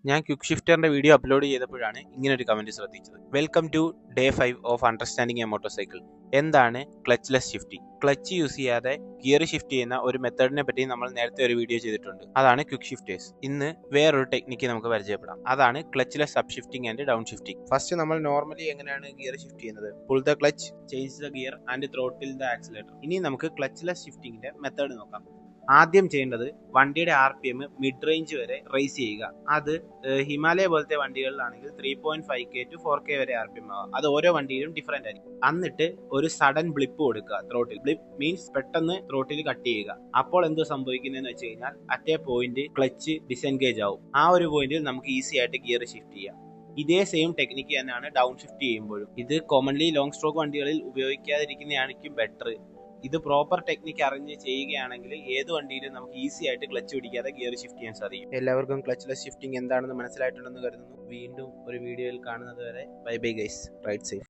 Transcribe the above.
ഞാൻ quick ഷിഫ്റ്ററിന്റെ video upload ചെയ്തപ്പോഴാണ് ഇങ്ങനൊരു കമന്റ് ശ്രദ്ധിച്ചത്. Welcome to day 5 of understanding a motorcycle. എന്താണ് ക്ലച്ച്ലെസ് ഷിഫ്റ്റിംഗ്? ക്ലച്ച് യൂസ് ചെയ്യാതെ ഗിയർ ഷിഫ്റ്റ് ചെയ്യുന്ന ഒരു മെത്തേഡിനെ പറ്റി നമ്മൾ നേരത്തെ ഒരു വീഡിയോ ചെയ്തിട്ടുണ്ട്. അതാണ് ക്വിക്ക് ഷിഫ്റ്റേഴ്സ്. ഇന്ന് വേറൊരു ടെക്നിക്ക് നമുക്ക് പരിചയപ്പെടാം. അതാണ് clutchless up shifting and down shifting. First നമ്മൾ നോർമലി എങ്ങനെയാണ് ഗിയർ ഷിഫ്റ്റ് ചെയ്യുന്നത്? Pull the clutch, change the gear and throttle the accelerator. ഇനി നമുക്ക് ക്ലച്ച്ലെസ് ഷിഫ്റ്റിംഗിന്റെ മെത്തേഡ് നോക്കാം. ആദ്യം ചെയ്യേണ്ടത് വണ്ടിയുടെ RPM മിഡ് റേഞ്ച് വരെ റേസ് ചെയ്യുക. അത് ഹിമാലയ പോലത്തെ വണ്ടികളിലാണെങ്കിൽ 3.5K to 4K വരെ RPM ആവാം. അത് ഓരോ വണ്ടിയിലും ഡിഫറെന്റ് ആയിരിക്കും. എന്നിട്ട് ഒരു സഡൻ ബ്ലിപ്പ് കൊടുക്കുക. ത്രോട്ടിൽ ബ്ലിപ്പ് മീൻസ് പെട്ടെന്ന് ത്രോട്ടിൽ കട്ട് ചെയ്യുക. അപ്പോൾ എന്തോ സംഭവിക്കുന്നതെന്ന് വെച്ച് കഴിഞ്ഞാൽ at A point clutch disengage ആവും. ആ ഒരു പോയിന്റിൽ നമുക്ക് ഈസി ആയിട്ട് ഗിയർ ഷിഫ്റ്റ് ചെയ്യാം. ഇതേ സെയിം ടെക്നിക്ക് തന്നെയാണ് ഡൗൺ ഷിഫ്റ്റ് ചെയ്യുമ്പോഴും. ഇത് കോമൺലി ലോങ് സ്ട്രോക്ക് വണ്ടികളിൽ ഉപയോഗിക്കാതിരിക്കുന്നതായിരിക്കും ബെറ്റർ. ഇത് പ്രോപ്പർ ടെക്നിക്ക് അറിഞ്ഞ് ചെയ്യുകയാണെങ്കിൽ ഏത് വണ്ടിയിലും നമുക്ക് ഈസി ആയിട്ട് ക്ലച്ച് പിടിക്കാതെ ഗിയർ ഷിഫ്റ്റ് ചെയ്യാൻ സാധിക്കും. എല്ലാവർക്കും ക്ലച്ച്ലെസ് ഷിഫ്റ്റിംഗ് എന്താണെന്ന് മനസ്സിലായിട്ടുണ്ടെന്ന് കരുതുന്നു. വീണ്ടും ഒരു വീഡിയോയിൽ കാണുന്നത് വരെ bye bye guys. Ride safe.